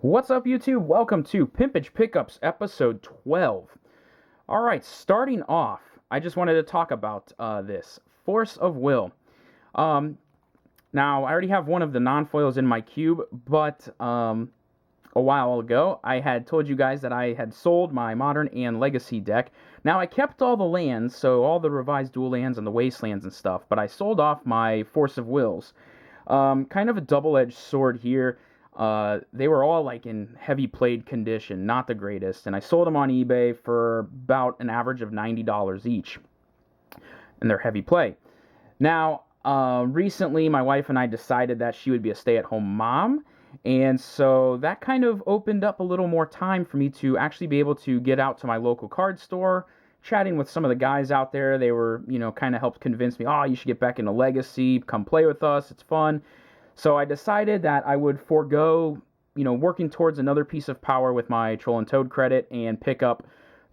What's up, YouTube? Welcome to Pimpage Pickups episode 12. All right, starting off, I just wanted to talk about this Force of Will. Now, I already have one of the non-foils in my cube, but a while ago, I had told you guys that I had sold my Modern and Legacy deck. Now, I kept all the lands, so all the revised dual lands and the wastelands and stuff, but I sold off my Force of Wills. Kind of a double-edged sword here. They were all like in heavy played condition, not the greatest, and I sold them on eBay for about an average of $90 each, and they're heavy play. Now, recently my wife and I decided that she would be a stay-at-home mom, and so that kind of opened up a little more time for me to actually be able to get out to my local card store, chatting with some of the guys out there. They were, kind of helped convince me, oh, you should get back into Legacy, come play with us, it's fun. So I decided that I would forego, working towards another piece of power with my Troll and Toad credit and pick up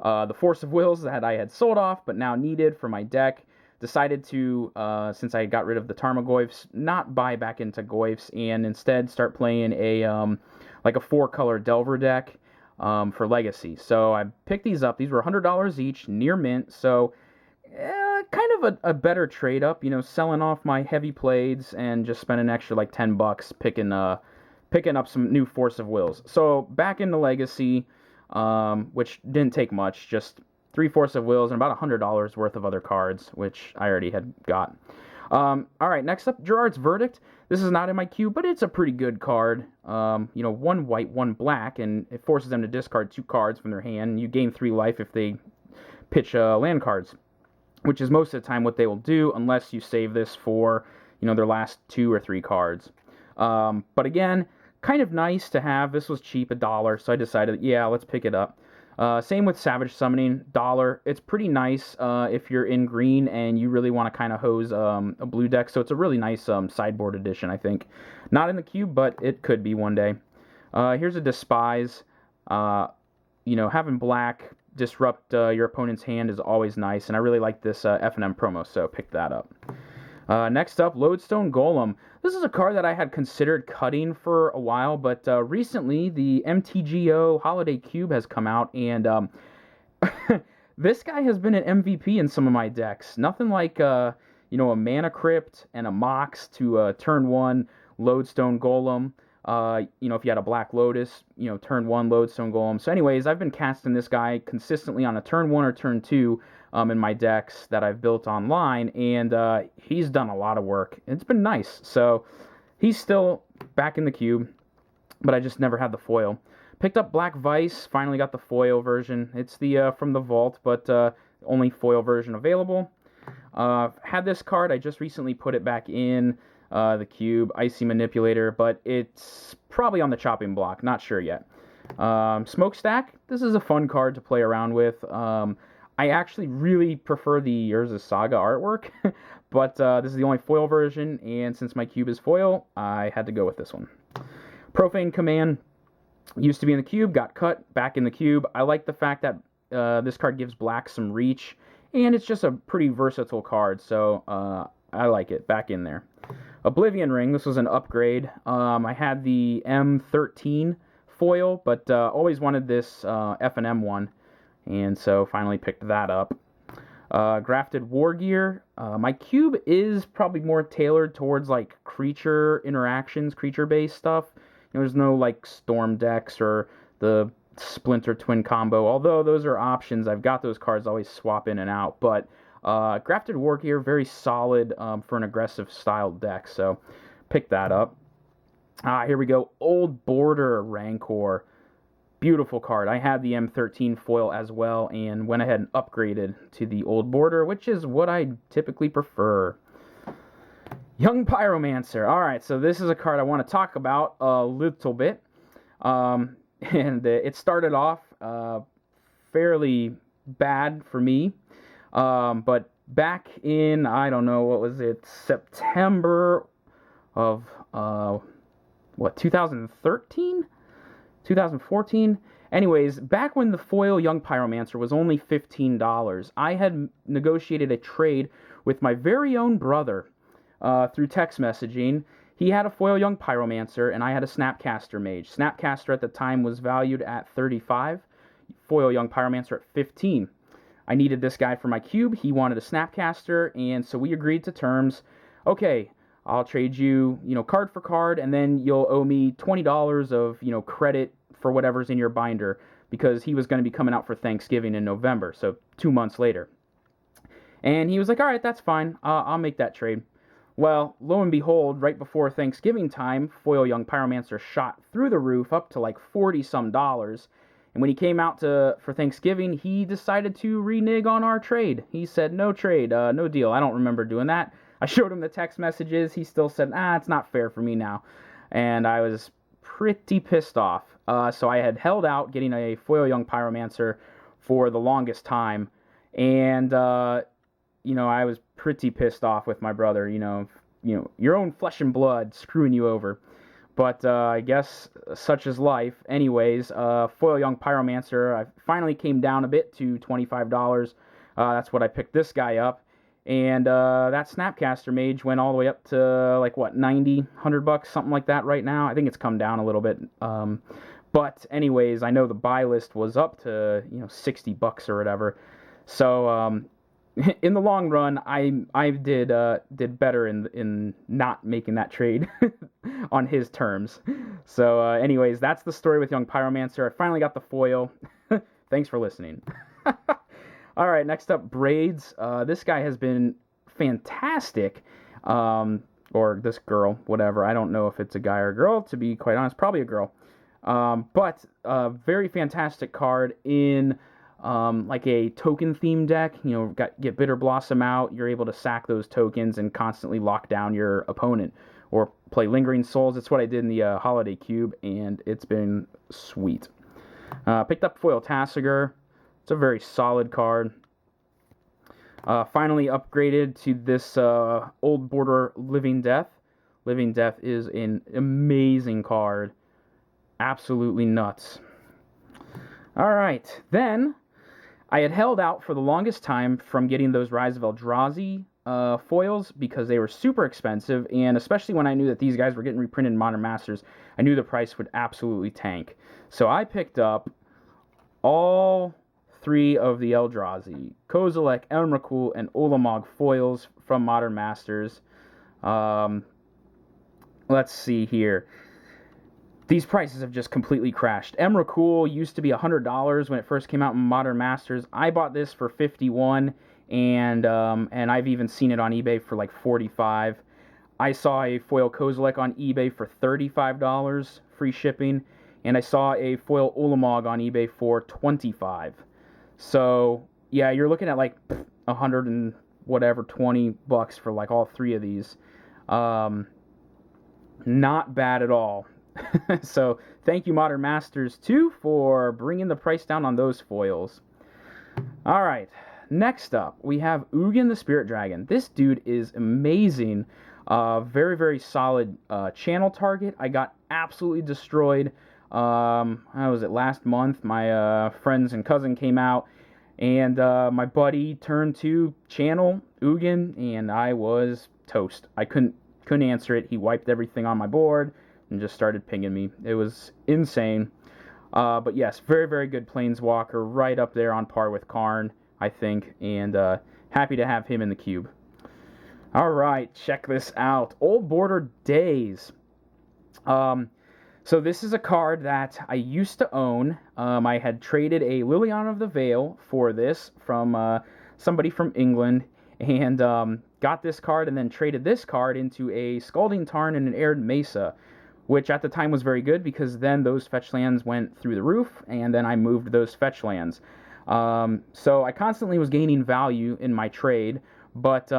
the Force of Wills that I had sold off but now needed for my deck. Decided to, since I got rid of the Tarmogoyfs, not buy back into Goyfs and instead start playing a 4-color Delver deck for Legacy. So I picked these up. These were $100 each, near mint. So kind of a better trade up, selling off my heavy plaids and just spending an extra like $10 picking up some new Force of Wills. So back into Legacy, which didn't take much, just 3 Force of Wills and about $100 worth of other cards, which I already had got. All right, next up, Gerard's Verdict. This is not in my queue, but it's a pretty good card. 1 white, 1 black, and it forces them to discard 2 cards from their hand. You gain 3 life if they pitch land cards, which is most of the time what they will do, unless you save this for, their last 2 or 3 cards. But again, kind of nice to have. This was cheap, $1, so I decided, yeah, let's pick it up. Same with Savage Summoning, $1. It's pretty nice if you're in green and you really want to kind of hose a blue deck, so it's a really nice sideboard edition, I think. Not in the cube, but it could be one day. Here's a Despise. Having black disrupt your opponent's hand is always nice, and I really like this F&M promo, so pick that up. Next up, Lodestone Golem. This is a card that I had considered cutting for a while, but recently the MTGO Holiday Cube has come out, and this guy has been an MVP in some of my decks. Nothing like a Mana Crypt and a Mox to turn 1 Lodestone Golem. If you had a Black Lotus, turn 1 Lodestone Golem. So anyways, I've been casting this guy consistently on a turn 1 or turn 2 in my decks that I've built online, and he's done a lot of work. It's been nice. So he's still back in the cube, but I just never had the foil. Picked up Black Vice, finally got the foil version. It's the from the vault, but only foil version available. Had this card, I just recently put it back in the cube, Icy Manipulator, but it's probably on the chopping block, not sure yet. Smokestack, this is a fun card to play around with. I actually really prefer the Urza Saga artwork, but this is the only foil version, and since my cube is foil, I had to go with this one. Profane Command, used to be in the cube, got cut, back in the cube. I like the fact that this card gives black some reach, and it's just a pretty versatile card, so I like it, back in there. Oblivion Ring, this was an upgrade. I had the M13 foil, but always wanted this F&M one, and so finally picked that up. Grafted War Gear. My cube is probably more tailored towards like creature interactions, creature-based stuff. There's no like Storm decks or the Splinter Twin combo, although those are options. I've got those cards, always swap in and out, but Grafted War Gear, very solid for an aggressive style deck, so pick that up. Here we go, Old Border Rancor. Beautiful card. I had the M13 foil as well and went ahead and upgraded to the Old Border, which is what I typically prefer. Young Pyromancer. Alright, so this is a card I want to talk about a little bit. And it started off fairly bad for me. But back in, I don't know, what was it, September of, 2013? 2014? Anyways, back when the foil Young Pyromancer was only $15, I had negotiated a trade with my very own brother through text messaging. He had a foil young Pyromancer, and I had a Snapcaster Mage. Snapcaster at the time was valued at 35, foil young Pyromancer at 15. I needed this guy for my cube. He wanted a Snapcaster, and so we agreed to terms. Okay, I'll trade you, card for card, and then you'll owe me $20 of, credit for whatever's in your binder, because he was going to be coming out for Thanksgiving in November, so 2 months later. And he was like, all right, that's fine. I'll make that trade. Well, lo and behold, right before Thanksgiving time, foil young Pyromancer shot through the roof up to like $40-some. And when he came out for Thanksgiving, he decided to renege on our trade. He said, no trade, no deal. I don't remember doing that. I showed him the text messages. He still said, it's not fair for me now. And I was pretty pissed off. So I had held out getting a foil young Pyromancer for the longest time. And, I was pretty pissed off with my brother, your own flesh and blood screwing you over. But I guess such is life. Anyways, foil young Pyromancer, I finally came down a bit to $25. That's what I picked this guy up. And that Snapcaster Mage went all the way up to, like, what, 90, 100 bucks, something like that right now. I think it's come down a little bit. But anyways, I know the buy list was up to, 60 bucks or whatever. So, in the long run, I did better in not making that trade on his terms. So, anyways, that's the story with young Pyromancer. I finally got the foil. Thanks for listening. All right, next up, Braids. This guy has been fantastic. Or this girl, whatever. I don't know if it's a guy or a girl, to be quite honest. Probably a girl. But a very fantastic card in like a token theme deck. Get Bitter Blossom out. You're able to sack those tokens and constantly lock down your opponent. Or play Lingering Souls. It's what I did in the Holiday Cube, and it's been sweet. Picked up Foil Tassiger. It's a very solid card. Finally upgraded to this Old Border Living Death. Living Death is an amazing card. Absolutely nuts. Alright, then I had held out for the longest time from getting those Rise of Eldrazi foils because they were super expensive, and especially when I knew that these guys were getting reprinted in Modern Masters, I knew the price would absolutely tank. So I picked up all 3 of the Eldrazi, Kozilek, Emrakul, and Ulamog foils from Modern Masters. Let's see here. These prices have just completely crashed. Emrakul used to be $100 when it first came out in Modern Masters. I bought this for $51, and I've even seen it on eBay for like $45. I saw a foil Kozilek on eBay for $35, free shipping, and I saw a foil Ulamog on eBay for $25. So yeah, you're looking at like 100 and whatever, 20 bucks for like all 3 of these. Not bad at all. So thank you, Modern Masters 2, for bringing the price down on those foils. All right, next up we have Ugin the Spirit Dragon. This dude is amazing. Very, very solid channel target. I got absolutely destroyed. How was it, last month? My friends and cousin came out, and my buddy turned to channel Ugin, and I was toast. I couldn't answer it. He wiped everything on my board and just started pinging me. It was insane. But yes, very, very good Planeswalker, right up there on par with Karn, I think, and happy to have him in the cube. All right, check this out. Old Border Days. So this is a card that I used to own. I had traded a Liliana of the Veil for this from somebody from England, and got this card and then traded this card into a Scalding Tarn and an Arid Mesa, which at the time was very good because then those fetch lands went through the roof, and then I moved those fetch lands. So I constantly was gaining value in my trade, but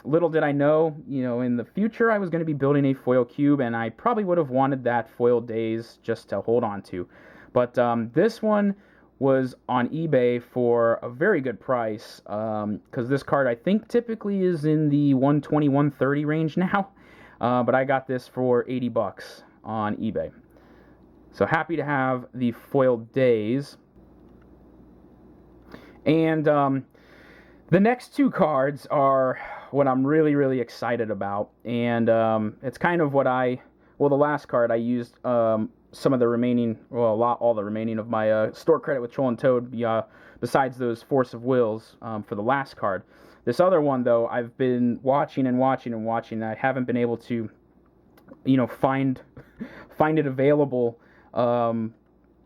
little did I know, in the future I was going to be building a foil cube, and I probably would have wanted that foil Days just to hold on to. But this one was on eBay for a very good price, because this card I think typically is in the 120, 130 range now. But I got this for 80 bucks on eBay. So happy to have the foil Days. And the next 2 cards are what I'm really, really excited about. And it's kind of what well, the last card I used some of the remaining, well, all the remaining of my store credit with Troll and Toad, besides those Force of Wills for the last card. This other one, though, I've been watching and watching and watching, and I haven't been able to, find it available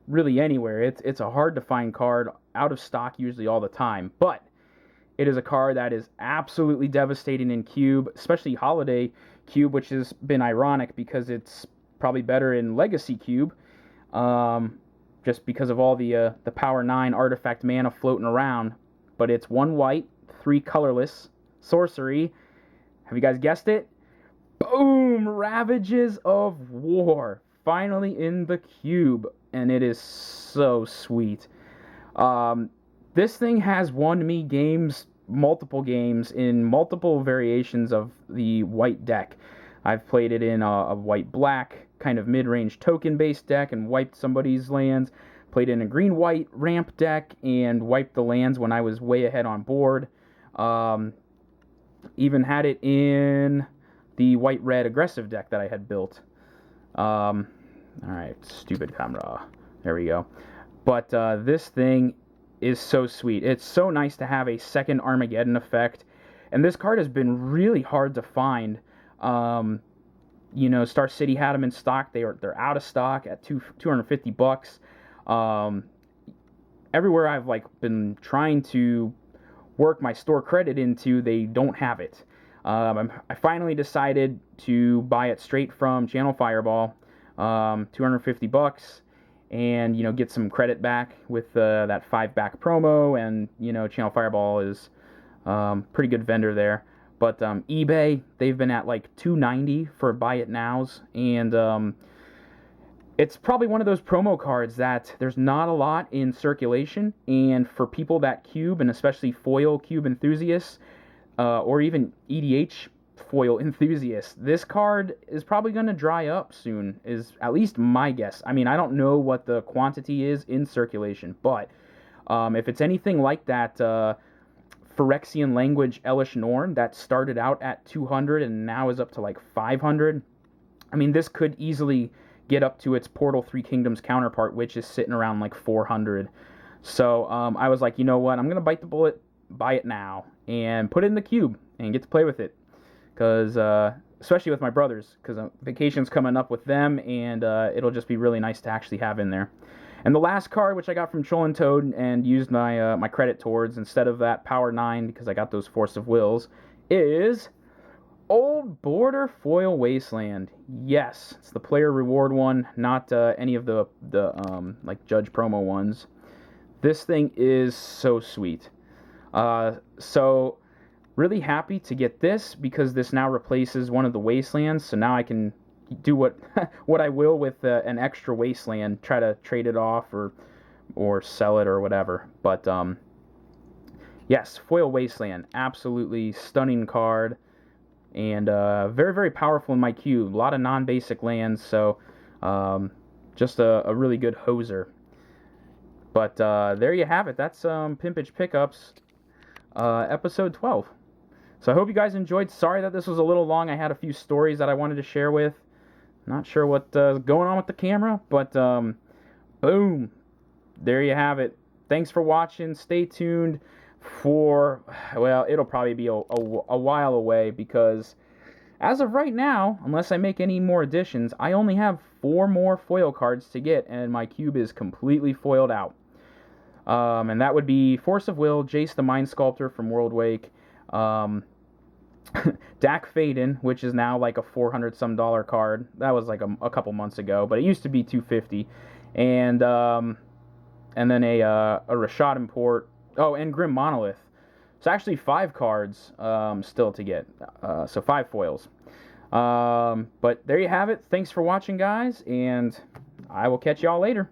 really anywhere. It's a hard to find card, out of stock usually all the time, but it is a card that is absolutely devastating in Cube, especially Holiday Cube, which has been ironic because it's probably better in Legacy Cube, just because of all the Power 9 artifact mana floating around. But it's 1 white, 3 colorless, sorcery. Have you guys guessed it? Boom! Ravages of War. Finally in the Cube, and it is so sweet. This thing has won me games, multiple games, in multiple variations of the white deck. I've played it in a white-black, kind of mid-range token-based deck and wiped somebody's lands. Played in a green-white ramp deck and wiped the lands when I was way ahead on board. Even had it in the white-red aggressive deck that I had built. Alright, stupid camera. There we go. But this thing is so sweet. It's so nice to have a second Armageddon effect. And this card has been really hard to find. Star City had them in stock. They're out of stock at $250. Everywhere I've been trying to work my store credit into, they don't have it. I finally decided to buy it straight from Channel Fireball, $250, and get some credit back with that 5-back promo. And Channel Fireball is pretty good vendor there. But eBay, they've been at $290 for buy it nows, and it's probably one of those promo cards that there's not a lot in circulation, and for people that cube, and especially foil cube enthusiasts, or even EDH foil enthusiasts, this card is probably going to dry up soon, is at least my guess. I mean, I don't know what the quantity is in circulation, but if it's anything like that Phyrexian language Elish Norn that started out at 200 and now is up to 500, I mean, this could easily get up to its Portal 3 Kingdoms counterpart, which is sitting around 400. So I was like, you know what, I'm going to bite the bullet, buy it now, and put it in the cube and get to play with it. Because, especially with my brothers, because vacation's coming up with them, and it'll just be really nice to actually have in there. And the last card, which I got from Troll and Toad and used my my credit towards instead of that Power 9, because I got those Force of Wills, is Old Border Foil Wasteland. Yes, it's the player reward one, not any of the Judge promo ones. This thing is so sweet. So really happy to get this, because this now replaces one of the Wastelands, so now I can do what I will with an extra Wasteland, try to trade it off or sell it or whatever. But yes, Foil Wasteland, absolutely stunning card, and very, very powerful in my cube. A lot of non-basic lands, so just a really good hoser. But there you have it. That's Pimpage Pickups, episode 12. So I hope you guys enjoyed. Sorry that this was a little long. I had a few stories that I wanted to share with. Not sure what's going on with the camera, but boom, there you have it. Thanks for watching. Stay tuned for, well, it'll probably be a while away, because as of right now, unless I make any more additions, I only have 4 more foil cards to get, and my cube is completely foiled out. And that would be Force of Will, Jace the Mind Sculptor from World Wake, Dak Faden, which is now a $400-some card. That was a couple months ago, but it used to be $250. And then a Rashad Import. Oh, and Grim Monolith. So actually 5 cards still to get. So 5 foils. But there you have it. Thanks for watching, guys, and I will catch y'all later.